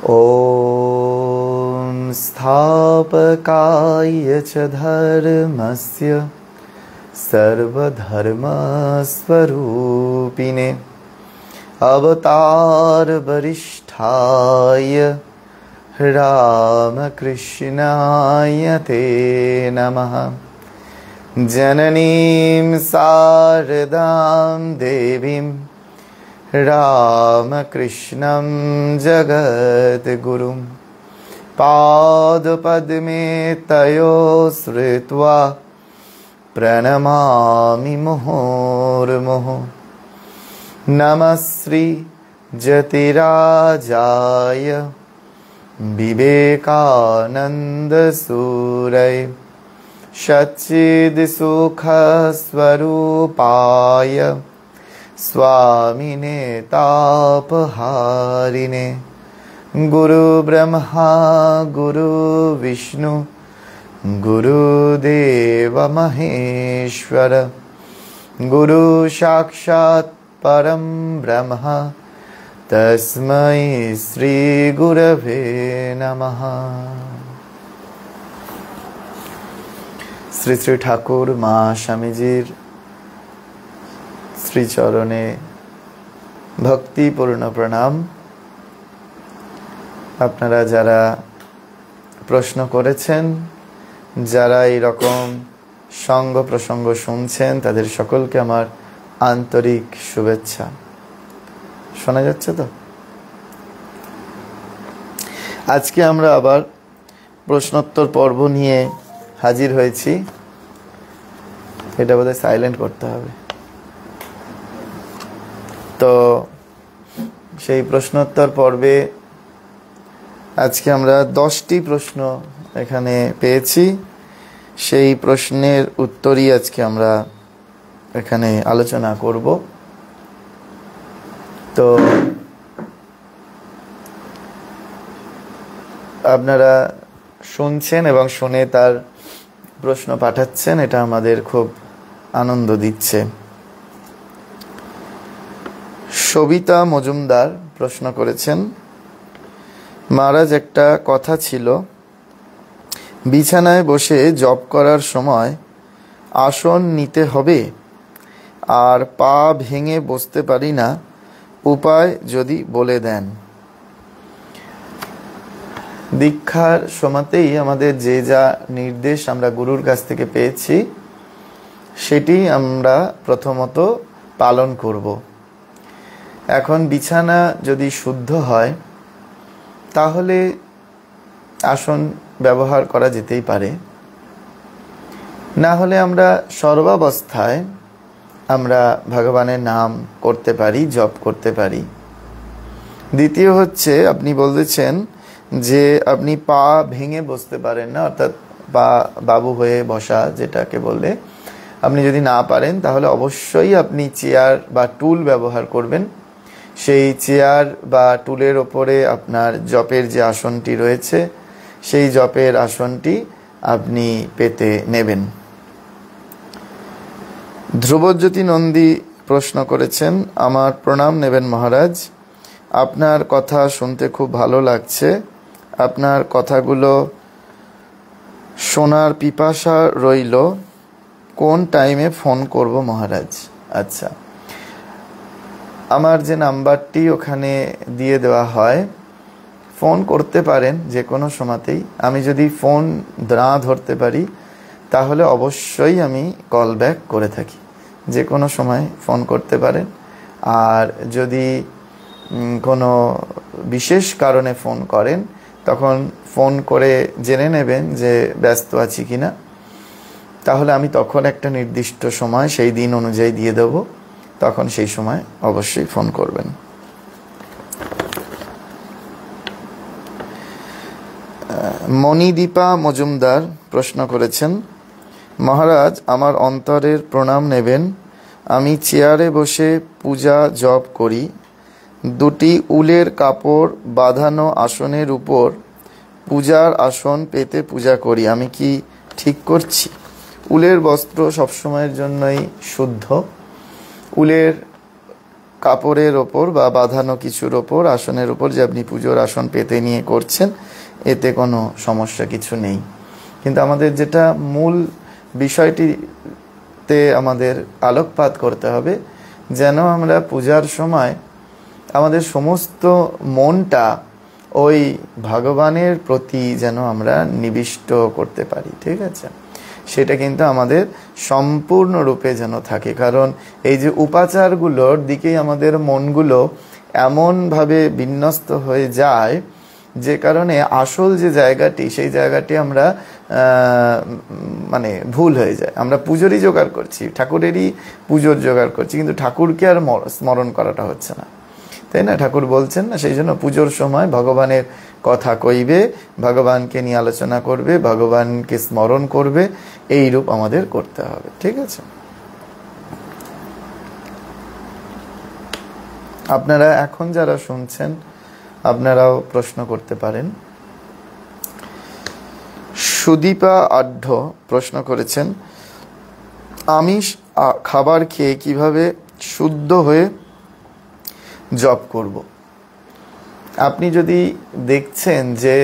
ॐ स्थापकाय च धर्मस्य सर्वधर्मस्वरूपिणे अवतारवरिष्ठाय रामकृष्णाय ते नमः। जननीं शारदां देवीं रामकृष्णं जगद्गुरुं पादपद्मे तयो श्रुत्वा प्रणमामि मुहुर्मुहुः। नमः श्री जतिराजाय विवेकानन्दसूरये सच्चिद्सुखस्वरूपाय स्वामिने तापहारिणे गुरुब्रह्मा गुरुविष्णु गुरुदेव महेश्वर गुरु साक्षात् परं ब्रह्म तस्मै श्री गुरवे नमः। শ্রী শ্রী ঠাকুর মা স্বামীজির শ্রীচরণে ভক্তিপূর্ণ প্রণাম। আপনারা যারা প্রশ্ন করেছেন, যারা এই রকম সঙ্গ প্রসঙ্গ শুনছেন, তাদের সকলকে আমার আন্তরিক শুভেচ্ছা। শোনা যাচ্ছে তো? আজকে আমরা আবার প্রশ্নোত্তর পর্ব নিয়ে হাজির হয়েছি। এটা বোধহয় সাইলেন্ট করতে হবে। তো সেই প্রশ্নোত্তর পর্বে আজকে আমরা 10টি প্রশ্ন এখানে পেয়েছি। সেই প্রশ্নের উত্তরই আজকে আমরা এখানে আলোচনা করব। তো আপনারা শুনছেন এবং শুনে তার প্রশ্ন পাঠাচ্ছেন, এটা আমাদের খুব আনন্দ দিচ্ছে। সবিতা মজুমদার প্রশ্ন করেছেন, মহারাজ একটা কথা ছিল, বিছানায় বসে জপ করার সময় আসন নিতে হবে আর পা ভেঙে বসতে পারি না, উপায় যদি বলে দেন। দীক্ষার সময়তেই আমাদের যে যা নির্দেশ আমরা গুরুর কাছ থেকে পেয়েছি সেটি আমরা প্রথমত পালন করব। এখন বিছানা যদি শুদ্ধ হয় তাহলে আসন ব্যবহার করা যেতেই পারে, না হলে আমরা সর্বাবস্থায় আমরা ভগবানের নাম করতে পারি, জপ করতে পারি। দ্বিতীয় হচ্ছে, আপনি বলতেছেন যে আপনি পা ভেঙে বসতে পারেন না, অর্থাৎ পা বাবু হয়ে বসা যেটাকে বলে, আপনি যদি না পারেন তাহলে অবশ্যই আপনি চেয়ার বা টুল ব্যবহার করবেন। সেই চেয়ার বা টুলের ওপরে আপনার জপের যে আসনটি রয়েছে সেই জপের আসনটি আপনি পেতে নেবেন। ধ্রুবজ্যোতি নন্দী প্রশ্ন করেছেন, আমার প্রণাম নেবেন মহারাজ, আপনার কথা শুনতে খুব ভালো লাগছে, আপনার কথাগুলো শোনার পিপাসা রইল, কোন টাইমে ফোন করব মহারাজ? আচ্ছা, আমার যে নাম্বারটি ওখানে দিয়ে দেওয়া হয়, ফোন করতে পারেন যে কোনো সময়তেই। আমি যদি ফোন না ধরতে পারি তাহলে অবশ্যই আমি কল ব্যাক করে থাকি, যে কোনো সময় ফোন করতে পারেন। আর যদি কোনো বিশেষ কারণে ফোন করেন তখন ফোন করে জেনে নেবেন যে ব্যস্ত আছি কিনা, তাহলে আমি তখন একটা নির্দিষ্ট সময় সেই দিন অনুযায়ী দিয়ে দেব, তখন সেই সময় অবশ্যই ফোন করবেন। মণিদীপা মজুমদার প্রশ্ন করেছেন, মহারাজ আমার অন্তরের প্রণাম নেবেন, আমি চেয়ারে বসে পূজা জপ করি, দুটি উলের কাপড় বাঁধানো আসনের উপর পূজার আসন পেতে পূজা করি, আমি কি ঠিক করছি? উলের বস্ত্র সবসময়ের জন্যই শুদ্ধ। উলের কাপড়ের ওপর বা বাঁধানো কিছুর ওপর, আসনের ওপর যে আপনি পুজোর আসন পেতে নিয়ে করছেন, এতে কোনো সমস্যা কিছু নেই। কিন্তু আমাদের যেটা মূল বিষয়টিতে আমাদের আলোকপাত করতে হবে, যেন আমরা পূজার সময় আমাদের সমস্ত মনটা ওই ভগবানের প্রতি যেন আমরা নিবিষ্ট করতে পারি, ঠিক আছে? সেটা কিন্তু আমাদের সম্পূর্ণরূপে যেন থাকে, কারণ এই যে উপাচারগুলোর দিকেই আমাদের মনগুলো এমনভাবে বিন্যস্ত হয়ে যায়, যে কারণে আসল যে জায়গাটি, সেই জায়গাটি আমরা মানে ভুল হয়ে যায়। আমরা পুজোরই জোগাড় করছি, ঠাকুরেরই পুজোর জোগাড় করছি, কিন্তু ঠাকুরকে আর স্মরণ করাটা হচ্ছে না, তাই না? ঠাকুর বলছেন না, সেই জন্য পুজোর সময় ভগবানের কথা কইবে, ভগবানকে নিয়ে আলোচনা করবে, ভগবানকে স্মরণ করবে, এই রূপ আমাদের করতে হবে, ঠিক আছে? আপনারা এখন যারা শুনছেন, আপনারাও প্রশ্ন করতে পারেন। সুদীপা আঢ্য প্রশ্ন করেছেন, আমিষ খাবার খেয়ে কিভাবে শুদ্ধ হয়ে জপ করব? আপনি যদি দেখছেন যে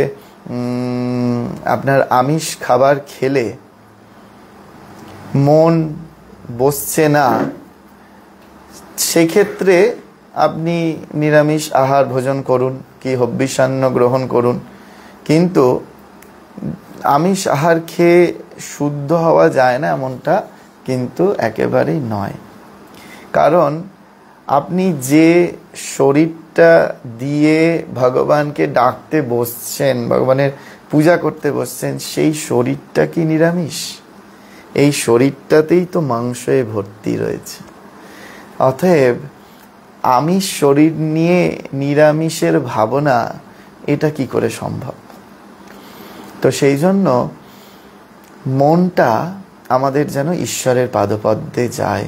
আপনার আমিষ খাবার খেলে মন বসছে না, সেক্ষেত্রে আপনি নিরামিষ আহার ভোজন করুন, কি হব্বিষান্ন গ্রহণ করুন, কিন্তু আমিষ আহার খেয়ে শুদ্ধ হওয়া যায় না এমনটা কিন্তু একেবারেই নয়। কারণ আপনি যে শরীরটা দিয়ে ভগবানকে ডাকতে বসছেন, ভগবানের পূজা করতে বসছেন, সেই শরীরটা কি নিরামিষ? এই শরীরটাতেই তো মাংসে ভর্তি রয়েছে। অতএব আমিষ শরীর নিয়ে নিরামিষের ভাবনা, এটা কি করে সম্ভব? তো সেই জন্য মনটা আমাদের যেন ঈশ্বরের পাদপদ্মে যায়।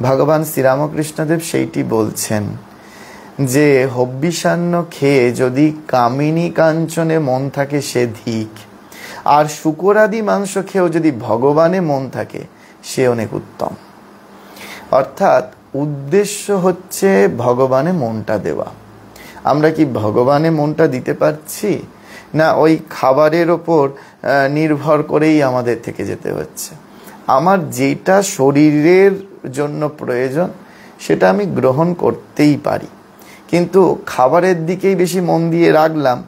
ভগবান শ্রীরামকৃষ্ণদেব সেইটি বলছেন যে হব্বিষান্ন খেয়ে যদি কামিনী কাঞ্চনে মন থাকে সে ধিক, আর শুকরাদি মাংস খেয়েও যদি ভগবানে মন থাকে সে অনেক উত্তম। অর্থাৎ উদ্দেশ্য হচ্ছে ভগবানে মনটা দেওয়া। আমরা কি ভগবানে মনটা দিতে পারছি, না ওই খাবারের ওপর নির্ভর করেই আমাদের থেকে যেতে হচ্ছে? আমার যেটা শরীরের জন্য প্রয়োজন সেটা আমি গ্রহণ করতেই পারি, কিন্তু খাবারের দিকেই বেশি মন দিয়ে রাখলাম।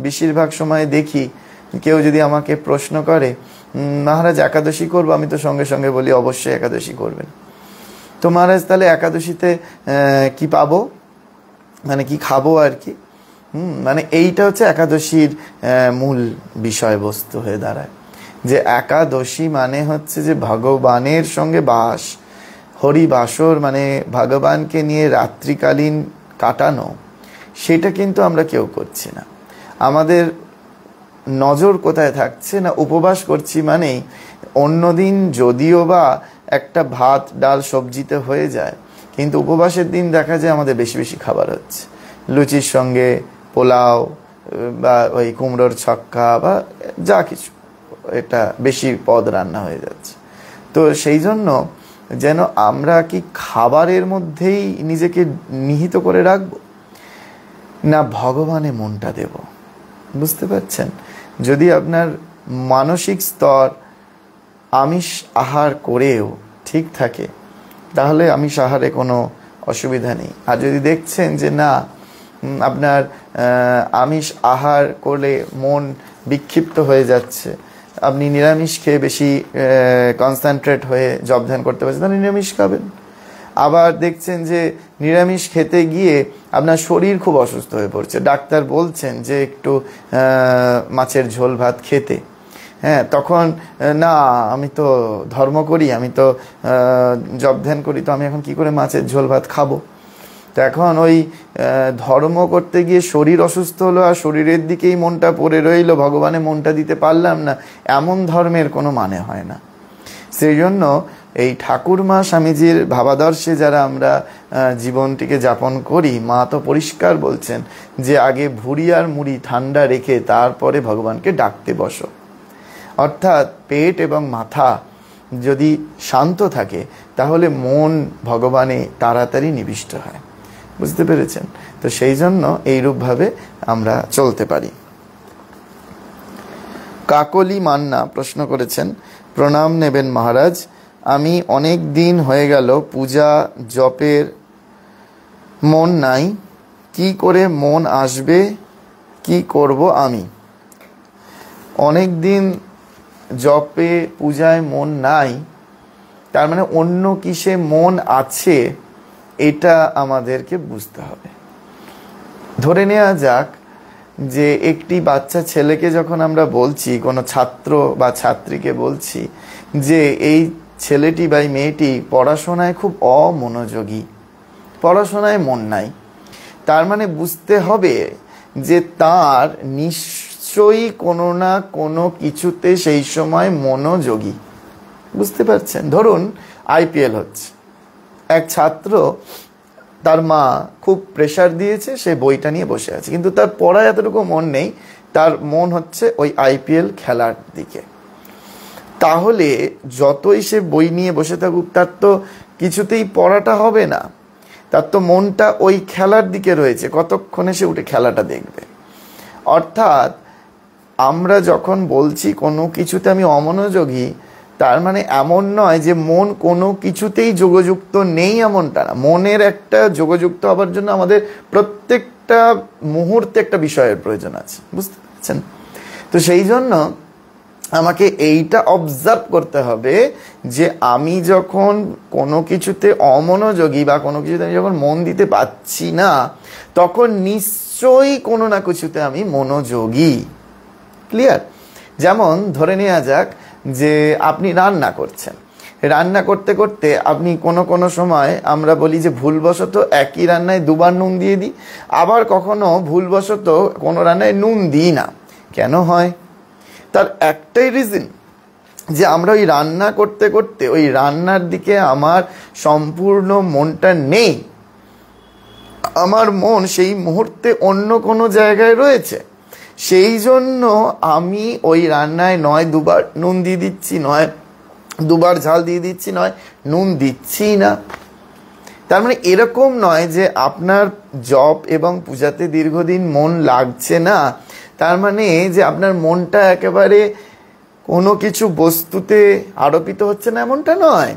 বেশিরভাগ সময় দেখি কেউ যদি আমাকে প্রশ্ন করে, মহারাজ একাদশী করবো, আমি তো সঙ্গে সঙ্গে বলি অবশ্যই একাদশী করবেন। তো মহারাজ তাহলে একাদশীতে কি পাবো, মানে কি খাবো আর কি? মানে এইটা হচ্ছে একাদশীর মূল বিষয়বস্তু হয়ে দাঁড়ায়, যে একাদশী মানে হচ্ছে যে ভগবানের সঙ্গে বাস, হরিবাসর, মানে ভগবানকে নিয়ে রাত্রিকালীন কাটানো। সেটা কিন্তু আমরা কেউ করছি না। আমাদের নজর কোথায় থাকছে, না উপবাস করছি মানেই অন্যদিন যদিও বা একটা ভাত ডাল সবজিতে হয়ে যায়, কিন্তু উপবাসের দিন দেখা যায় আমাদের বেশি বেশি খাবার হচ্ছে, লুচির সঙ্গে পোলাও বা ওই কুমড়োর ছক্কা বা যা কিছু, এটা বেশি পদ রান্না হয়ে যাচ্ছে। তো সেই জন্য যেন আমরা কি খাবারের মধ্যেই নিজেকে নিহিত করে রাখবো, না ভগবানে মনটা দেব? বুঝতে পারছেন? যদি আপনার মানসিক স্তর আমিষ আহার করেও ঠিক থাকে, তাহলে আমিষ আহারে কোনো অসুবিধা নেই। আর যদি দেখছেন যে না, আপনার আমিষ আহার করলে মন বিক্ষিপ্ত হয়ে যাচ্ছে, আপনি নিরামিষ খেয়ে বেশি কনসেন্ট্রেট হয়ে জপ ধ্যান করতে পারছেন, তাহলে নিরামিষ খাবেন। আবার দেখছেন যে নিরামিষ খেতে গিয়ে আপনার শরীর খুব অসুস্থ হয়ে পড়ছে, ডাক্তার বলছেন যে একটু মাছের ঝোল ভাত খেতে, হ্যাঁ, তখন না আমি তো ধর্ম করি, আমি তো জপ ধ্যান করি, তো আমি এখন কি করে মাছের ঝোল ভাত খাবো? তো এখন ওই ধর্ম করতে গিয়ে শরীর অসুস্থ হলো আর শরীরের দিকেই মনটা পড়ে রইলো, ভগবানে মনটা দিতে পারলাম না, এমন ধর্মের কোনো মানে হয় না। সেই জন্য এই ঠাকুরমা স্বামীজির ভাবাদর্শে যারা আমরা জীবনটিকে যাপন করি, মা তো পরিষ্কার বলছেন যে আগে ভুঁড়ি আর মুড়ি ঠান্ডা রেখে তারপরে ভগবানকে ডাকতে বসো। অর্থাৎ পেট এবং মাথা যদি শান্ত থাকে, তাহলে মন ভগবানে তাড়াতাড়ি নিবিষ্ট হয়। বুঝতে পেরেছেন? তো সেই জন্য এইরূপভাবে আমরা চলতে পারি। কাকলি মান্না প্রশ্ন করেছেন, প্রণাম নেবেন মহারাজ, আমি অনেক দিন হয়ে গেল পূজা জপের মন নাই, কি করে মন আসবে, কি করব আমি? অনেক দিন জপে পূজায় মন নাই, তার মানে অন্য কিসে মন আছে, এটা আমাদেরকে বুঝতে হবে। ধরে নেওয়া যাক যে একটি বাচ্চা ছেলেকে যখন আমরা বলছি, কোনো ছাত্র বা ছাত্রীকে বলছি যে এই ছেলেটি বা মেয়েটি পড়াশোনায় খুব অমনোযোগী, পড়াশোনায় মন নাই, তার মানে বুঝতে হবে যে তার নিশ্চয়ই কোনো না কোনো কিছুতে সেই সময় মনোযোগী। বুঝতে পারছেন? ধরুন IPL হচ্ছে, এক ছাত্র, তার মা খুব প্রেশার দিয়েছে, সে বইটা নিয়ে বসে আছে, কিন্তু তার পড়ায় এতটুকু মন নেই, তার মন হচ্ছে ওই IPL খেলার দিকে। তাহলে যতই সে বই নিয়ে বসে থাকুক, তার তো কিছুতেই পড়াটা হবে না, তার তো মনটা ওই খেলার দিকে রয়েছে, কতক্ষণে সে উঠে খেলাটা দেখবে। অর্থাৎ আমরা যখন বলছি কোনো কিছুতে আমি অমনোযোগী, তার মানে এমন নয় যে মন কোনো কিছুতেই যোগযুক্ত নেই, এমনটা না। মনের একটা যোগযুক্ত হবার জন্য আমাদের প্রত্যেকটা মুহূর্তে একটা বিষয়ের প্রয়োজন আছে। বুঝতে পারছেন? তো সেই জন্য আমাকে এইটা অবজার্ভ করতে হবে যে আমি যখন কোনো কিছুতে অমনোযোগী বা কোনো কিছুতে আমি যখন মন দিতে পারছি না, তখন নিশ্চয়ই কোনো না কিছুতে আমি মনোযোগী। ক্লিয়ার? যেমন ধরে নেওয়া যাক যে আপনি রান্না করছেন, রান্না করতে করতে আপনি কোনো সময় আমরা বলি যে ভুলবশত একই রান্নায় দুবার নুন দিয়ে দিই, আবার কখনো ভুলবশত কোনো রান্নায় নুন দিই না। কেন হয়? তার একটাই রিজন, যে আমরা ওই রান্না করতে করতে ওই রান্নার দিকে আমার সম্পূর্ণ মনটা নেই, আমার মন সেই মুহূর্তে অন্য কোনো জায়গায় রয়েছে। সেই জন্য আমি ওই রান্নায় নয় দুবার নুন দিয়ে দিচ্ছি, নয় দুবার ঝাল দিয়ে দিচ্ছি, নয় নুন দিচ্ছি না। তার মানে এরকম নয় যে আপনার জপ এবং পূজাতে দীর্ঘদিন মন লাগছে না, তার মানে যে আপনার মনটা একেবারে কোনো কিছু বস্তুতে আরোপিত হচ্ছে না, এমনটা নয়।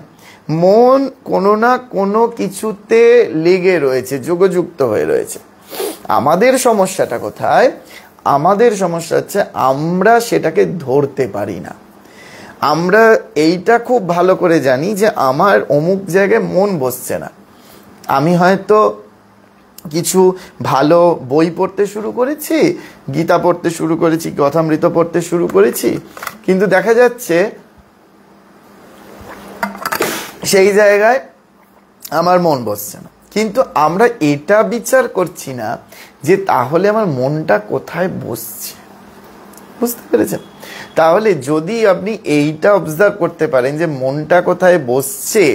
মন কোনো না কোনো কিছুতে লেগে রয়েছে, যোগযুক্ত হয়ে রয়েছে। আমাদের সমস্যাটা কোথায়? আমাদের সমস্যা হচ্ছে আমরা সেটাকে ধরতে পারি না। আমরা এইটা খুব ভালো করে জানি যে আমার অমুক জায়গায় মন বসছে না, আমি হয়তো কিছু ভালো বই পড়তে শুরু করেছি, গীতা পড়তে শুরু করেছি, কথামৃত পড়তে শুরু করেছি, কিন্তু দেখা যাচ্ছে সেই জায়গায় আমার মন বসছে না। কিন্তু আমরা এটা বিচার করছি না যে তাহলে আমার মনটা কোথায় বসছে। বুঝতে পেরেছেন? তাহলে যদি আপনি এইটা অবজার্ভ করতে পারেন যে মনটা কোথায় বসছে,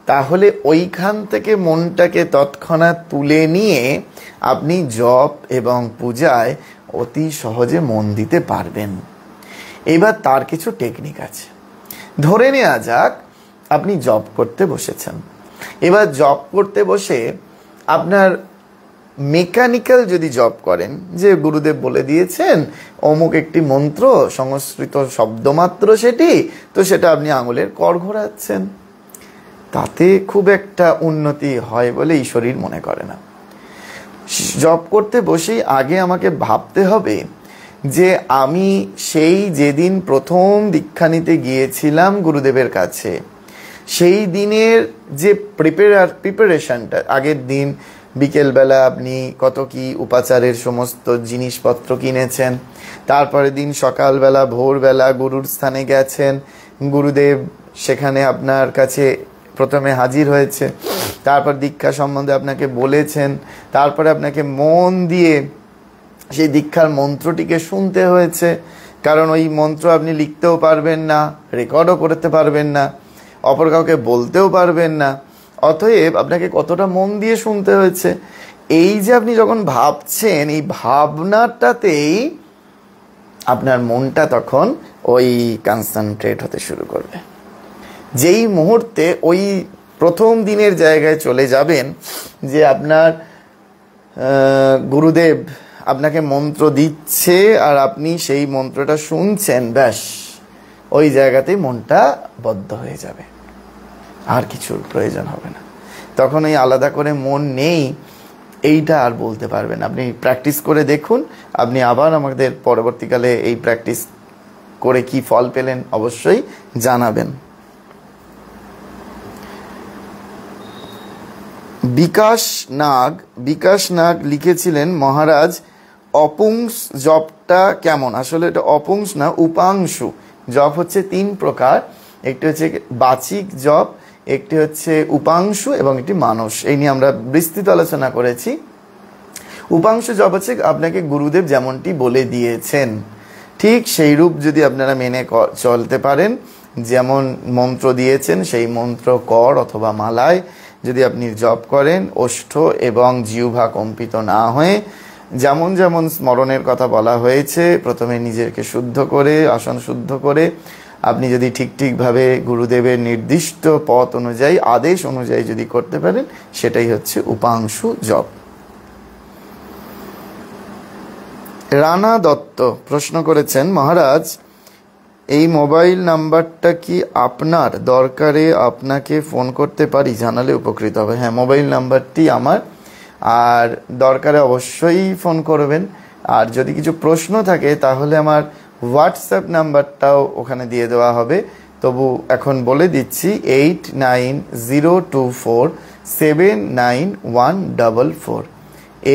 তাহলে ওইখান থেকে মনটাকে তৎক্ষণাৎ তুলে নিয়ে আপনি জপ এবং পূজায় অতি সহজে মন দিতে পারবেন। এবার তার কিছু টেকনিক আছে। ধরে নেওয়া যাক আপনি জপ করতে বসেছেন, এবার জপ করতে বসে আপনার মেকানিক্যাল যদি জপ করেন, যে গুরুদেব বলে দিয়েছেন অমুক একটি মন্ত্র, সংস্কৃত শব্দমাত্র সেটি, তো সেটা আপনি আঙুলের কর ঘোরাচ্ছেন, তাতে খুব একটা উন্নতি হয় বলে ঈশ্বরীর মনে করে না। জপ করতে বসেই আগে আমাকে ভাবতে হবে যে আমি সেই যেদিন প্রথম দীক্ষা নিতে গিয়েছিলাম গুরুদেবের কাছে, সেই দিনের যে প্রিপারেশনটা, আগের দিন বিকেলবেলা আপনি কত কি উপাচারের সমস্ত জিনিসপত্র কিনেছেন, তারপরে দিন সকালবেলা ভোরবেলা গুরুর স্থানে গেছেন, গুরুদেব সেখানে আপনার কাছে প্রথমে হাজির হয়েছে, তারপর দীক্ষা সম্বন্ধে আপনাকে বলেছেন, তারপরে আপনাকে মন দিয়ে সেই দীক্ষার মন্ত্রটিকে শুনতে হয়েছে, কারণ ওই মন্ত্র আপনি লিখতেও পারবেন না, রেকর্ডও করতে পারবেন না, অপর কাউকে বলতেও পারবেন না, অতএব আপনাকে কতটা মন দিয়ে শুনতে হয়েছে। এই যে আপনি যখন ভাবছেন, এই ভাবনাটাতেই আপনার মনটা তখন ওই কনসেন্ট্রেট হতে শুরু করবে। যেই মুহূর্তে ওই প্রথম দিনের জায়গায় চলে যাবেন, যে আপনার গুরুদেব আপনাকে মন্ত্র দিচ্ছে আর আপনি সেই মন্ত্রটা শুনছেন, ব্যাস ওই জায়গাতেই মনটা বদ্ধ হয়ে যাবে, আর কিছুর প্রয়োজন হবে না। তখন এই আলাদা করে মন নেই এইটা আর বলতে পারবেন। আপনি প্র্যাকটিস করে দেখুন, আপনি আবার আমাদের পরবর্তীকালে এই প্র্যাকটিস করে কি ফল পেলেন অবশ্যই জানাবেন। বিকাশ নাগ লিখেছিলেন, মহারাজ অপুংস জপটা কেমন? আসলে এটা অপুংস না, উপাংশু জপ হচ্ছে 3 প্রকার। একটি হচ্ছে বাচিক জপ, একটি হচ্ছে উপাংশু এবং একটি মানস। এই নিয়ে আমরা বিস্তৃত আলোচনা করেছি। উপাংশু জপ হচ্ছে আপনাকে গুরুদেব যেমনটি বলে দিয়েছেন ঠিক সেই রূপ যদি আপনারা মেনে চলতে পারেন, যেমন মন্ত্র দিয়েছেন সেই মন্ত্র কর অথবা মালায় যদি আপনি জপ করেন, ওষ্ঠ এবং জিহ্বা কম্পিত না হয়ে, যেমন যেমন স্মরণের কথা বলা হয়েছে, প্রথমে নিজেকে শুদ্ধ করে, আসন শুদ্ধ করে আপনি যদি ঠিকভাবে গুরুদেবের নির্দিষ্ট পথ অনুযায়ী, আদেশ অনুযায়ী যদি করতে পারেন, সেটাই হচ্ছে উপাংশু জপ। রানা দত্ত প্রশ্ন করেছেন, মহারাজ এই মোবাইল নাম্বারটা কি আপনার? দরকারে আপনাকে ফোন করতে পারি, জানালে উপকৃত হবে। হ্যাঁ, মোবাইল নাম্বারটি আমার, আর দরকারে অবশ্যই ফোন করবেন। আর যদি কিছু প্রশ্ন থাকে তাহলে আমার হোয়াটসঅ্যাপ নাম্বারটাও ওখানে দিয়ে দেওয়া হবে। তবু এখন বলে দিচ্ছি, 8902479144,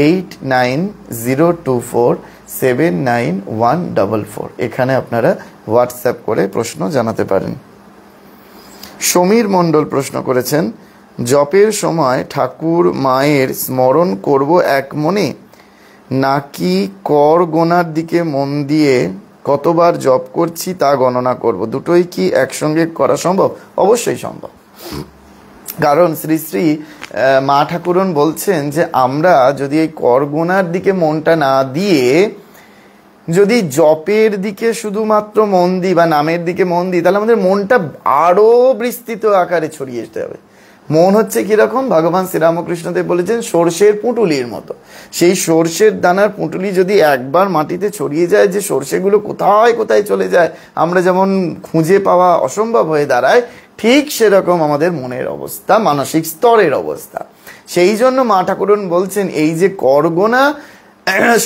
8902479144। এখানে আপনারা হোয়াটসঅ্যাপ করে প্রশ্ন জানাতে পারেন। সমীর মণ্ডল প্রশ্ন করেছেন, জপের সময় ঠাকুর মায়ের স্মরণ করব এক মনে, নাকি কর গোনার দিকে মন দিয়ে কতবার জপ করছি তা গণনা করব? দুটোই কি একসঙ্গে করা সম্ভব? অবশ্যই সম্ভব। কারণ শ্রী শ্রী মা ঠাকুরন বলছেন যে আমরা যদি এই কর গোনার দিকে মনটা না দিয়ে যদি জপের দিকে শুধুমাত্র মন দিই বা নামের দিকে মন দিই, তাহলে আমাদের মনটা আরো বিস্তৃত আকারে ছড়িয়ে যেতে হবে। মন হচ্ছে কিরকম? ভগবান শ্রীরামকৃষ্ণদেব বলেছেন সর্ষের পুঁটুলির মতো। সেই সর্ষের দানার পুঁটুলি যদি একবার মাটিতে ছড়িয়ে যায়, যে সর্ষেগুলো কোথায় কোথায় চলে যায়, আমরা যেমন খুঁজে পাওয়া অসম্ভব হয়ে দাঁড়ায়, ঠিক সেরকম আমাদের মনের অবস্থা, মানসিক স্তরের অবস্থা। সেই জন্য মা ঠাকুরন বলছেন এই যে করগোনা,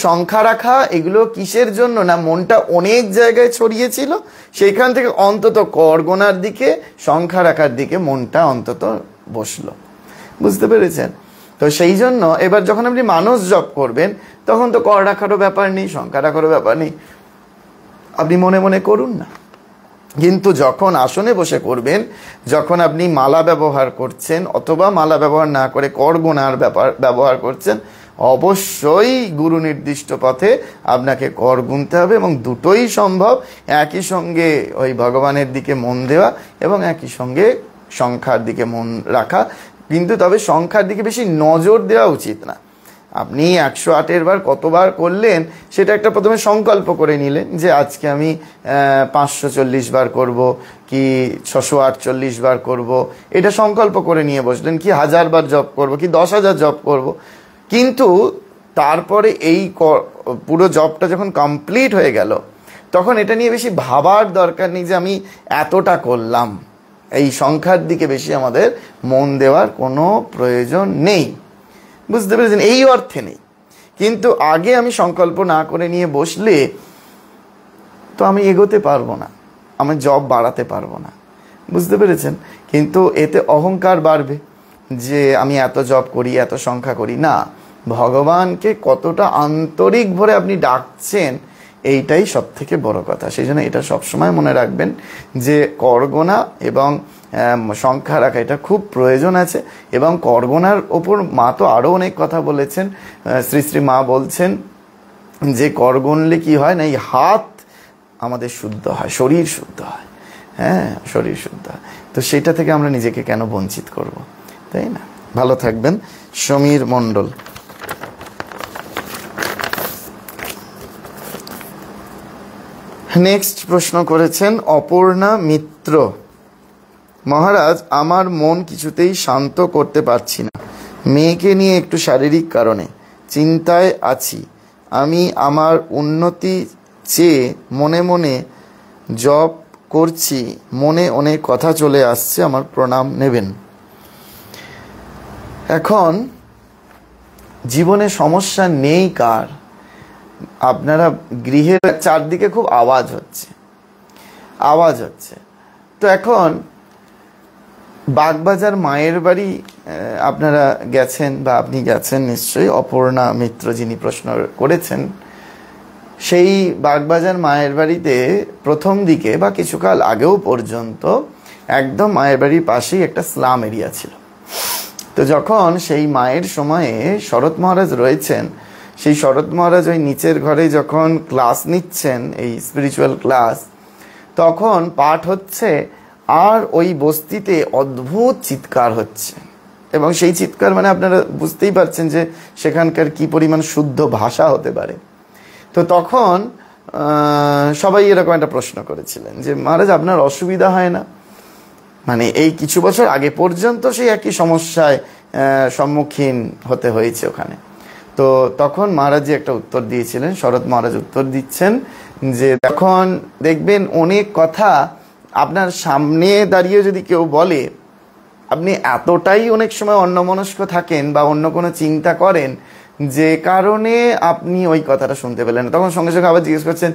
সংখ্যা রাখা, এগুলো কিসের জন্য? না মনটা অনেক জায়গায় ছড়িয়েছিল, সেইখান থেকে অন্তত করগোনার দিকে, সংখ্যা রাখার দিকে মনটা অন্তত বসলো। বুঝতে পেরেছেন? তো সেই জন্য এবার যখন আপনি মানস জপ করবেন, তখন তো কর রাখারও ব্যাপার নেই, সংখ্যা রাখারও ব্যাপার নেই, আপনি মনে মনে করুন না। কিন্তু যখন আসনে বসে করবেন, যখন আপনি মালা ব্যবহার করছেন অথবা মালা ব্যবহার না করে করগোনার ব্যবহার করছেন, অবশ্যই গুরু নির্দিষ্ট পথে আপনাকে কর গুনতে হবে, এবং দুটোই সম্ভব। একই সঙ্গে ওই ভগবানের দিকে মন দেওয়া এবং একই সঙ্গে সংখ্যার দিকে মন রাখা। কিন্তু তবে সংখ্যার দিকে বেশি নজর দেওয়া উচিত না। আপনি 108 বার কতবার করলেন সেটা একটা প্রথমে সংকল্প করে নিলেন, যে আজকে আমি 540 বার করব কি 648 বার করব, এটা সংকল্প করে নিয়ে বসলেন। কি 1000 বার জপ করব কি 10,000 জপ করব। কিন্তু তারপরে এই পুরো জপটা যখন কমপ্লিট হয়ে গেল, তখন এটা নিয়ে বেশি ভাবার দরকার নেই যে আমি এতটা করলাম। এই সংখ্যার দিকে বেশি আমাদের মন দেওয়ার কোনো প্রয়োজন নেই। বুঝতে পেরেছেন? এই অর্থে নেই। কিন্তু আগে আমি সংকল্প না করে নিয়ে বসলে তো আমি এগোতে পারবো না, আমি জব বাড়াতে পারবো না। বুঝতে পেরেছেন? কিন্তু এতে অহংকার বাড়বে যে আমি এত জব করি, এত সংখ্যা করি। না, ভগবানকে কতটা আন্তরিক ভরে আপনি ডাকছেন, এইটাই সব থেকে বড় কথা। সেই জন্য এটা সবসময় মনে রাখবেন যে করগোনা এবং সংখ্যা রাখা এটা খুব প্রয়োজন আছে। এবং করগোনার ওপর মা তো আরও অনেক কথা বলেছেন। শ্রী শ্রী মা বলছেন যে করগোনলে কি হয় না, এই হাত আমাদের শুদ্ধ হয়, শরীর শুদ্ধ হয়। হ্যাঁ, শরীর শুদ্ধ হয়। তো সেটা থেকে আমরা নিজেকে কেন বঞ্চিত করব? তাই না? ভালো থাকবেন। সমীর মণ্ডল। নেক্সট প্রশ্ন করেছেন অপর্ণা মিত্র। মহারাজ, আমার মন কিছুতেই শান্ত করতে পারছি না। মেয়েকে নিয়ে একটু শারীরিক কারণে চিন্তায় আছি। আমি আমার উন্নতি চেয়ে মনে মনে জপ করছি, মনে অনেক কথা চলে আসছে, আমার প্রণাম নেবেন। এখন জীবনে সমস্যা নেই কার? আপনারা গৃহের চারদিকে খুব আওয়াজ হচ্ছে। তো এখন বাগবাজার মায়ের বাড়ি আপনারা গেছেন, বা আপনি গেছেন নিশ্চয়ই, অপর্ণা মিত্র যিনি প্রশ্ন করেছেন, সেই বাগবাজার মায়ের বাড়িতে প্রথম দিকে বা কিছুকাল আগেও পর্যন্ত একদম মায়ের বাড়ির পাশেই একটা স্লাম এরিয়া ছিল। তো যখন সেই মায়ের সময়ে শরৎ মহারাজ রয়েছেন, সেই শরৎ মহারাজ ওই নিচের ঘরে যখন ক্লাস নিচ্ছেন, এই স্পিরিচুয়াল ক্লাস, তখন পাঠ হচ্ছে, আর ওই বস্তিতে অদ্ভুত চিৎকার হচ্ছে। এবং সেই চিৎকার মানে আপনারা বুঝতেই পারছেন যে সেখানকার কি পরিমাণ শুদ্ধ ভাষা হতে পারে। তো তখন সবাই এরকম একটা প্রশ্ন করেছিলেন যে মহারাজ, আপনার অসুবিধা হয় না? মানে এই কিছু বছর আগে পর্যন্ত সেই একই সমস্যায় সম্মুখীন হতে হয়েছে ওখানে। তো তখন মহারাজজি একটা উত্তর দিয়েছিলেন, শরৎ মহারাজ উত্তর দিচ্ছেন যে তখন দেখবেন অনেক কথা আপনার সামনে দাঁড়িয়ে যদি কেউ বলে, আপনি এতটাই অনেক সময় অন্যমনস্ক থাকেন বা অন্য কোনো চিন্তা করেন যে কারণে আপনি ওই কথাটা শুনতে পেলেন না। তখন সঙ্গে সঙ্গে আবার জিজ্ঞেস করছেন,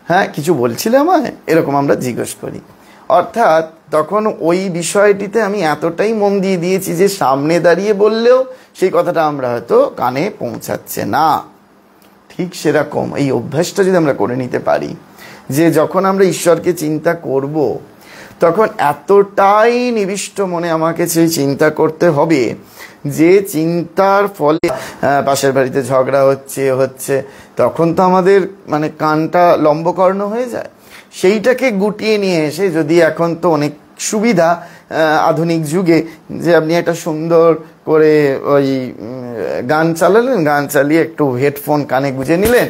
হ্যাঁ কিছু বলছিলে আমায়, এরকম আমরা জিজ্ঞেস করি। অর্থাৎ তখন ওই বিষয়টিতে আমি এতটাই মন দিয়ে দিয়েছি যে সামনে দাঁড়িয়ে বললেও সেই কথাটা আমরা হয়তো কানে পৌঁছাচ্ছে না। ঠিক সেরকম এই অভ্যাসটা যদি আমরা করে নিতে পারি যে যখন আমরা ঈশ্বরকে চিন্তা করব, তখন এতটাই নিবিষ্ট মনে আমাকে সেই চিন্তা করতে হবে যে চিন্তার ফলে পাশের বাড়িতে ঝগড়া হচ্ছে, তখন তো আমাদের মানে কানটা লম্বকর্ণ হয়ে যায়। সেইটাকে গুটিয়ে নিয়ে এসে যদি, এখন তো অনেক সুবিধা আধুনিক যুগে, যে আপনি একটা সুন্দর করে ওই গান চালালেন, গান চালিয়ে একটু হেডফোন কানে গুঁজে নিলেন,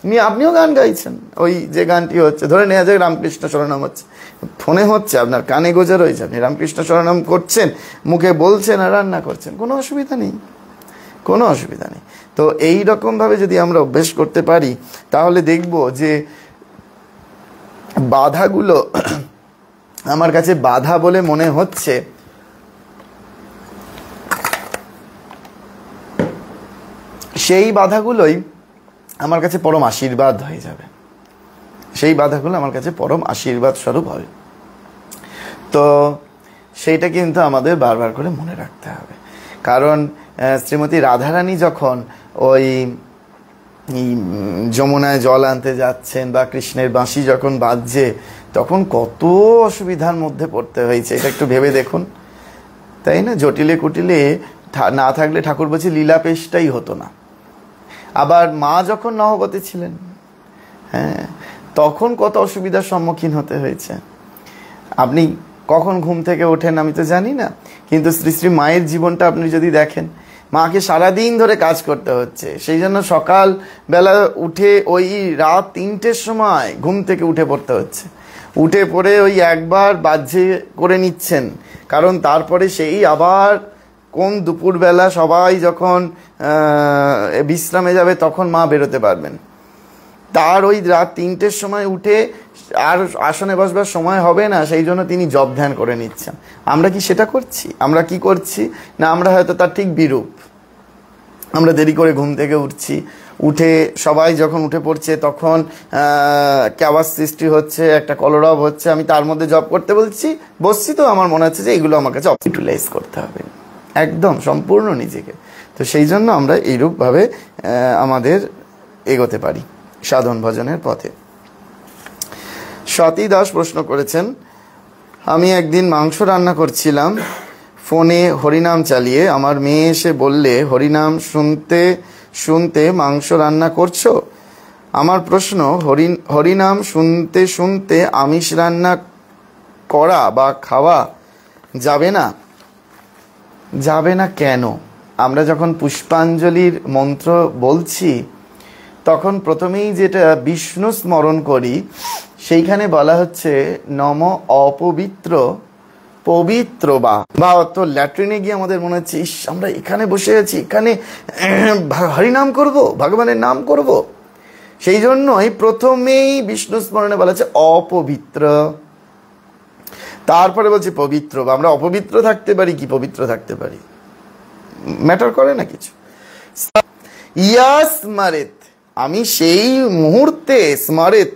নিয়ে আপনিও গান গাইছেন। ওই যে গানটি হচ্ছে, ধরে নেওয়া যায় রামকৃষ্ণ শরণাম হচ্ছে, ফোনে হচ্ছে, আপনার কানে গোজা রয়েছে, আপনি রামকৃষ্ণ শরণাম করছেন, মুখে বলছেন আর রান্না করছেন, কোনো অসুবিধা নেই। তো এই রকমভাবে যদি আমরা অভ্যেস করতে পারি, তাহলে দেখব যে বাধাগুলো আমার কাছে বাধা বলে মনে হচ্ছে, সেই বাধাগুলোই আমার কাছে পরম আশীর্বাদ হয়ে যাবে। সেই বাধাগুলো আমার কাছে পরম আশীর্বাদ স্বরূপ হবে। তো সেইটা কিন্তু আমাদের বারবার করে মনে রাখতে হবে। কারণ শ্রীমতী রাধারানী যখন ওই যমুনায় জল আনতে যাচ্ছেন বা কৃষ্ণের বাঁশি যখন বাজছে, তখন কত অসুবিধার মধ্যে পড়তে হয়েছে, এটা একটু ভেবে দেখুন, তাই না? জটিলে কুটিলে না থাকলে ঠাকুর বলছে লীলা পেশটাই হতো না। আবার মা যখন নহবতে ছিলেন, হ্যাঁ, তখন কত অসুবিধার সম্মুখীন হতে হয়েছে। আপনি কখন ঘুম থেকে ওঠেন আমি তো জানি না, কিন্তু শ্রী শ্রী মায়ের জীবনটা আপনি যদি দেখেন, মাকে সারাদিন ধরে কাজ করতে হচ্ছে, সেই জন্য সকাল বেলা উঠে ওই রাত 3টের সময় ঘুম থেকে উঠে পড়তে হচ্ছে। উঠে পড়ে ওই একবার বাহ্যে করে নিচ্ছেন, কারণ তারপরে সেই আবার কোন দুপুরবেলা সবাই যখন বিশ্রামে যাবে তখন মা বেরোতে পারবেন। তার ওই রাত 3টের সময় উঠে আর আসনে বসবার সময় হবে না, সেই জন্য তিনি জপ ধ্যান করে নিচ্ছেন। আমরা কি সেটা করছি? আমরা কি করছি না, আমরা হয়তো তার ঠিক বিরূপ। আমরা দেরি করে ঘুম থেকে উঠছি, উঠে সবাই যখন উঠে পড়ছে তখন আওয়াজ সৃষ্টি হচ্ছে, একটা কলরব হচ্ছে, আমি তার মধ্যে জব করতে বসছি, তো আমার মনে হচ্ছে যে এগুলো আমার কাছে ইউটিলাইজ করতে হবে একদম সম্পূর্ণ নিজেকে। তো সেই জন্য আমরা এইরূপভাবে আমাদের এগোতে পারি সাধন ভজনের পথে। স্বাতী দাস প্রশ্ন করেছেন, আমি একদিন মাংস রান্না করছিলাম, ফোনে হরিনাম চালিয়ে আমার মেয়ে এসে বললে, হরিনাম শুনতে শুনতে মাংস রান্না করছো? আমার প্রশ্ন, হরিনাম শুনতে শুনতে আমিষ রান্না করা বা খাওয়া যাবে না? যাবে না কেন? আমরা যখন পুষ্পাঞ্জলির মন্ত্র বলছি, তখন প্রথমেই যেটা বিষ্ণু স্মরণ করি, সেইখানে বলা হচ্ছে নম অপবিত্র পবিত্র বা বা তো ল্যাট্রিনে গিয়ে আমাদের মনে হচ্ছে ইস আমরা এখানে বসে আছি, এখানে হরিনাম করব, ভগবানের নাম করব। সেই জন্যই প্রথমেই বিষ্ণু স্মরণে বলা হচ্ছে অপবিত্র, তারপরে বলছে পবিত্র বা। আমরা অপবিত্র থাকতে পারি কি পবিত্র থাকতে পারি, ম্যাটার করে না কিছু। স্মরেত, আমি সেই মুহূর্তে, স্মরেত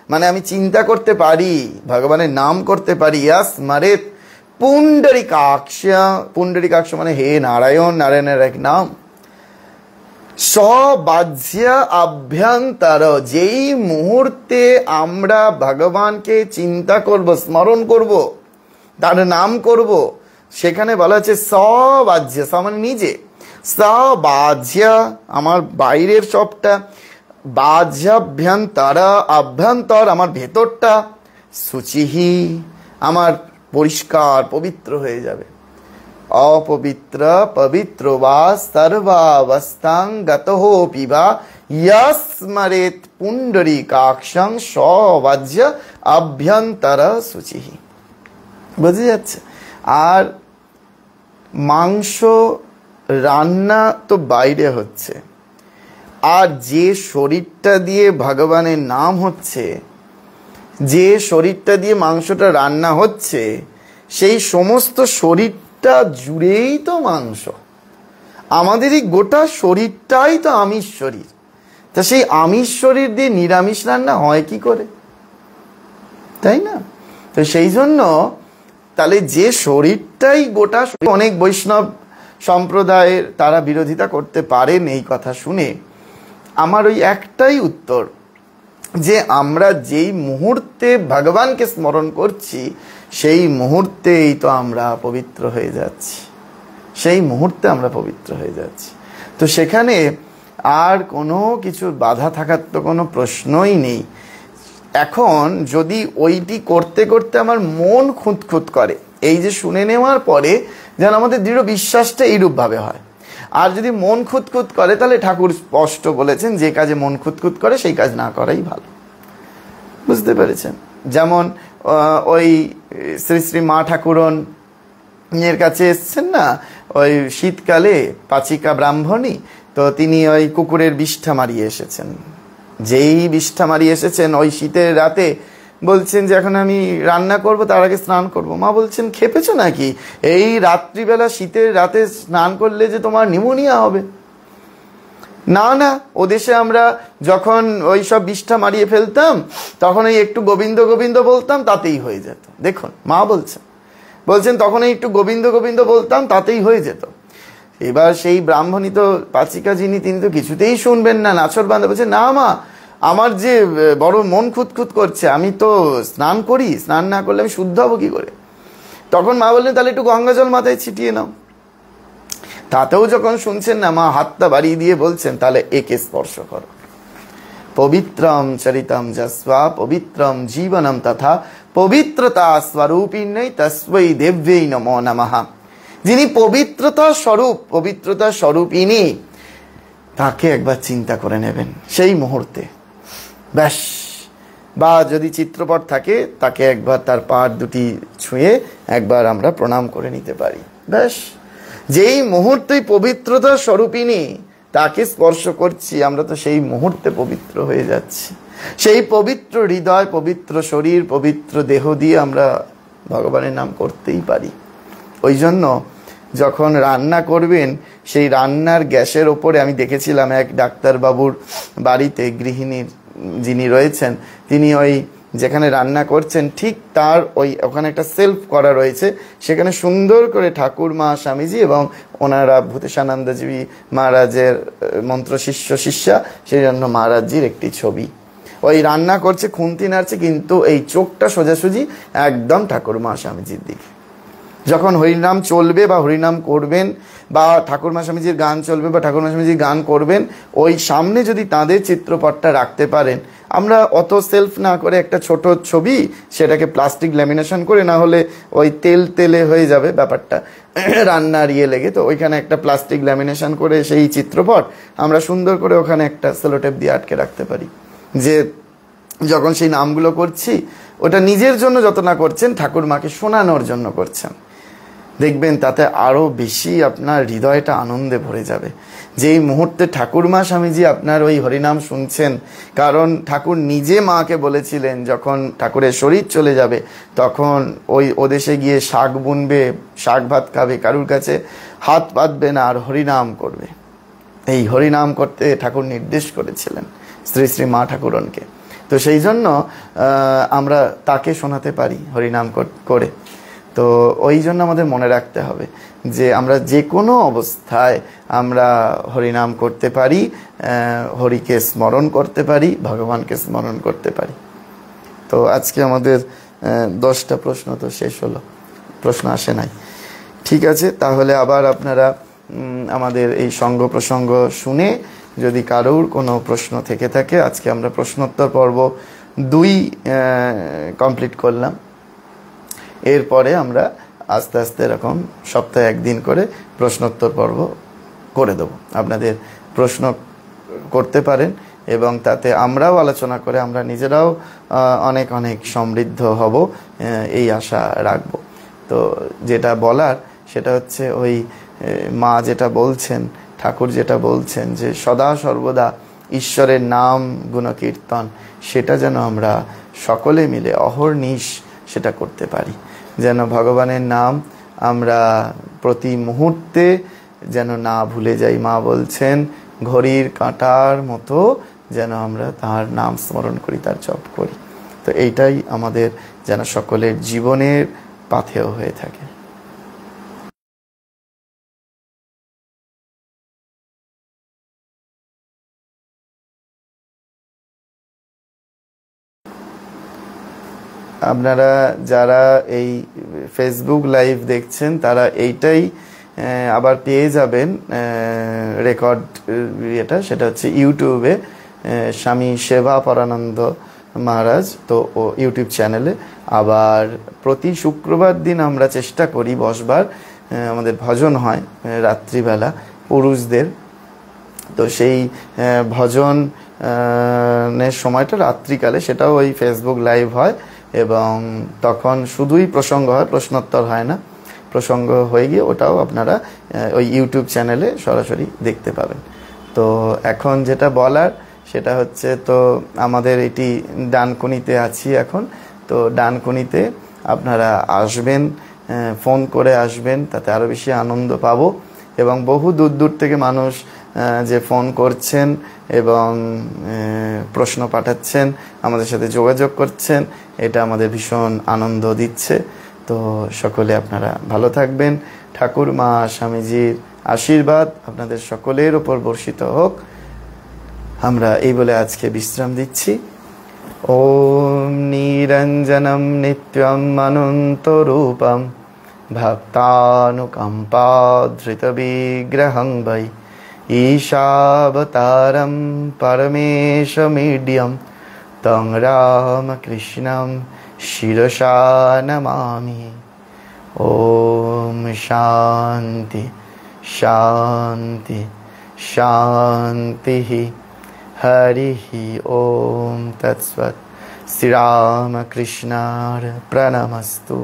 মানে আমি চিন্তা করতে পারি, ভগবানের নাম করতে পারি। স্মরেত পুণ্ডরিকাক্ষ, পুণ্ডরিকাক্ষ মানে হে নারায়ণ, নারায়ণের এক নাম। সবাহ্য আভ্যন্তর, যেই মুহূর্তে আমরা ভগবানকে চিন্তা করব, স্মরণ করব, তার নাম করব, সেখানে বলা হচ্ছে সবাহ্য, মানে নিজে, সবাহ্য আমার বাইরের সবটা, বাহ্যাভ্যন্তর আভ্যন্তর আমার ভেতরটা, শুচিহি আমার পরিষ্কার পবিত্র হয়ে যাবে। অপবিত্র পবিত্র বা সর্বাবস্থাং গতহোপি বা স্মরেত পুণ্ডরীকাক্ষং সবাহ্য আভ্যন্তর শুচিহি। বুঝে যাচ্ছে? আর মাংস রান্না তো বাইরে হচ্ছে, আর যে শরীরটা দিয়ে ভগবানের নাম হচ্ছে, যে শরীরটা দিয়ে মাংসটা রান্না হচ্ছে, সেই সমস্ত শরীরটা জুড়েই তো মাংস। আমাদেরই গোটা শরীরটাই তো আমিষ শরীর। তা সেই আমিষ শরীর দিয়ে নিরামিষ রান্না হয় কি করে, তাই না? তো সেই জন্য তাহলে যে শরীরটাই গোটা, অনেক বৈষ্ণব সম্প্রদায়ের তারা বিরোধিতা করতে পারেন এই কথা শুনে। আমার ওই একটাই উত্তর, যে আমরা যেই মুহূর্তে ভগবানকে স্মরণ করছি সেই মুহূর্তেই তো আমরা পবিত্র হয়ে যাচ্ছি, সেই মুহূর্তে আমরা পবিত্র হয়ে যাচ্ছি। তো সেখানে আর কোনো কিছুর বাধা থাকার তো কোনো প্রশ্নই নেই। এখন যদি ওইটি করতে করতে আমার মন খুঁতখুত করে, এই যে শুনে নেওয়ার পরে যেন আমাদের দৃঢ় বিশ্বাসটা এইরূপভাবে হয়। আর যদি মন খুঁতখুত করে, তাহলে ঠাকুর স্পষ্ট বলেছেন যে কাজে মন খুঁতখুত করে সেই কাজ না করাই ভালো। বুঝতে পেরেছেন? যেমন ওই শ্রী শ্রী মা ঠাকুরন এর কাছে এসছেন না, ওই শীতকালে পাচিকা ব্রাহ্মণী, তো তিনি ওই কুকুরের বিষ্ঠা মারিয়ে এসেছেন। যেই বিষ্ঠা মারিয়ে এসেছেন ওই শীতের রাতে, বলছেন যে এখন আমি রান্না করব, তার আগে স্নান করব। মা বলছেন খেপেছো নাকি, এই রাত্রিবেলা শীতের রাতে স্নান করলে যে তোমার নিউমোনিয়া হবে। না না, ও দেশে আমরা যখন ওই সব বিষ্ঠা মারিয়ে ফেলতাম তখন ওই একটু গোবিন্দ গোবিন্দ বলতাম, তাতেই হয়ে যেত। দেখুন মা বলছেন তখন একটু গোবিন্দ গোবিন্দ বলতাম, তাতেই হয়ে যেত। এবার সেই ব্রাহ্মণী তো পাচিকা যিনি, তিনি তো কিছুতেই শুনবেন না, নাছর বান্ধব। বলছে না মা, আমার যে বড় মন খুঁতখুত করছে, আমি তো স্নান করি, স্নান না করলে আমি শুদ্ধ হবো কি করে? তখন মা বললেন তাহলে একটু গঙ্গা জল মাথায় ছিটিয়ে নাও। তাতেও যখন শুনছেন না, মা হাতটা বাড়িয়ে দিয়ে বলছেন তাহলে একে স্পর্শ করো। পবিত্রম চরিতম যস্বা পবিত্রম জীবনম তথা পবিত্রতা স্বরূপিণ্যই তস্मै দেব্যৈ নমো নমঃ। যিনি পবিত্রতা স্বরূপ, পবিত্রতা স্বরূপিনী, তাকে একবার চিন্তা করে নেবেন সেই মুহূর্তে, ব্যাস। বা যদি চিত্রপট থাকে, তাকে একবার তার পাড় দুটি ছুঁয়ে একবার আমরা প্রণাম করে নিতে পারি, ব্যাস। যেই মুহূর্তেই পবিত্রতা স্বরূপিনী তাকে স্পর্শ করছি, আমরা তো সেই মুহূর্তে পবিত্র হয়ে যাচ্ছি। সেই পবিত্র হৃদয়, পবিত্র শরীর, পবিত্র দেহ দিয়ে আমরা ভগবানের নাম করতেই পারি। ওই জন্য যখন রান্না করবেন, সেই রান্নার গ্যাসের ওপরে আমি দেখেছিলাম এক ডাক্তারবাবুর বাড়িতে গৃহিণীর যিনি রয়েছেন, তিনি ওই যেখানে রান্না করছেন ঠিক তার ওখানে একটা সেলফ করা রয়েছে, সেখানে সুন্দর করে ঠাকুর মা স্বামীজি এবং ওনারা ভূতেশানন্দজি মহারাজের মন্ত্র শিষ্যা, সেই জন্য মহারাজজির একটি ছবি। ওই রান্না করছে, খুন্তি নাড়ছে, কিন্তু এই চোখটা সোজাসুজি একদম ঠাকুর মা স্বামীজির দিকে। যখন হরিনাম চলবে বা হরিনাম করবেন, বা ঠাকুরমা স্বামীজির গান চলবে বা ঠাকুরমা স্বামীজির গান করবেন, ওই সামনে যদি তাদের চিত্রপটটা রাখতে পারেন, আমরা অত সেলফ না করে একটা ছোট ছবি, সেটাকে প্লাস্টিক ল্যামিনেশন করে, না হলে ওই তেলে হয়ে যাবে ব্যাপারটা, রান্নার লেগে, তো ওইখানে একটা প্লাস্টিক ল্যামিনেশন করে সেই চিত্রপট আমরা সুন্দর করে ওখানে একটা সেলোটেপ দিয়ে আটকে রাখতে পারি, যে যখন সেই নামগুলো করছি, ওটা নিজের জন্য যত না করছেন, ঠাকুর মাকে শোনানোর জন্য করছেন, দেখবেন তাতে আরও বেশি আপনার হৃদয়টা আনন্দে ভরে যাবে। যেই মুহূর্তে ঠাকুরমা স্বামীজি আপনার ওই হরিনাম শুনছেন, কারণ ঠাকুর নিজে মাকে বলেছিলেন যখন ঠাকুরের শরীর চলে যাবে তখন ও দেশে গিয়ে শাক বুনবে, শাক ভাত খাবে, কারুর কাছে হাত পাতবে না, আর হরিনাম করবে। এই হরিনাম করতে ঠাকুর নির্দেশ করেছিলেন শ্রী শ্রী মা ঠাকুরনকে। তো সেই জন্য আমরা তাকে শোনাতে পারি হরিনাম করে। তো ওই জন্য আমাদের মনে রাখতে হবে যে আমরা যে কোনো অবস্থায় আমরা হরিনাম করতে পারি, হরিকে স্মরণ করতে পারি, ভগবানকে স্মরণ করতে পারি। তো আজকে আমাদের 10টা প্রশ্ন তো শেষ হলো, প্রশ্ন আসে নাই। ঠিক আছে, তাহলে আবার আপনারা আমাদের এই সঙ্গ প্রসঙ্গ শুনে যদি কারোর কোনো প্রশ্ন থেকে থাকে, আজকে আমরা প্রশ্নোত্তর পর্ব 2 কমপ্লিট করলাম। এরপরে আমরা আস্তে আস্তে এরকম সপ্তাহে 1 দিন করে প্রশ্নোত্তর পর্ব করে দেব। আপনাদের প্রশ্ন করতে পারেন এবং তাতে আমরাও আলোচনা করে আমরা নিজেরাও অনেক অনেক সমৃদ্ধ হব, এই আশা রাখব। তো যেটা বলার সেটা হচ্ছে ওই মা যেটা বলছেন, ঠাকুর যেটা বলছেন যে সদা সর্বদা ঈশ্বরের নাম গুণকীর্তন, সেটা যেন আমরা সকলে মিলে অহর্নিশ সেটা করতে পারি, যেন ভগবানের নাম আমরা প্রতি মুহূর্তে যেন না ভুলে যাই। মা বলছেন ঘড়ির কাঁটার মতো যেন আমরা তার নাম স্মরণ করি, তার জপ করি। তো এইটাই আমাদের যেন সকলের জীবনের পাথেয় হয়ে থাকে। আপনারা যারা এই ফেসবুক লাইভ দেখছেন তারা এইটাই আবার পেয়ে যাবেন রেকর্ড, সেটা হচ্ছে ইউটিউবে স্বামী সেবা পরানন্দ মহারাজ, তো ও ইউটিউব চ্যানেলে। আবার প্রতি শুক্রবার দিন আমরা চেষ্টা করি বসবার, আমাদের ভজন হয় রাত্রিবেলা পুরুষদের। তো সেই ভজনের সময়টা রাত্রিকালে, সেটাও ওই ফেসবুক লাইভ হয় এবং তখন শুধুই প্রসঙ্গ হয়, প্রশ্নোত্তর হয় না। প্রসঙ্গ হয়ে গিয়ে ওটাও আপনারা ওই ইউটিউব চ্যানেলে সরাসরি দেখতে পাবেন। তো এখন যেটা বলার সেটা হচ্ছে, তো আমাদের এটি ডানকুনিতে আছি এখন, তো ডানকুনিতে আপনারা আসবেন, ফোন করে আসবেন, তাতে আরও বেশি আনন্দ পাবো। এবং বহু দূর দূর থেকে মানুষ যে ফোন করছেন এবং প্রশ্ন পাঠাচ্ছেন, আমাদের সাথে যোগাযোগ করছেন, এটা আমাদের ভীষণ আনন্দ দিচ্ছে। তো সকলে আপনারা ভালো থাকবেন, ঠাকুর মা স্বামীজির আশীর্বাদ আপনাদের সকলের ওপর বর্ষিত হোক। আমরা এই বলে আজকে বিশ্রাম দিচ্ছি। ওম নিরঞ্জনম নিত্যম অনন্ত রূপম ভক্তানুকম্পাধৃত বিগ্রহং বৈ ঈশাবতারম পরমেশমিড্যম তং রামকৃষ্ণম শিরসা নমামি। ওম শান্তি শান্তি শান্তি। হরি ওম তৎসৎ। শ্রীরামকৃষ্ণার প্রণমস্তু।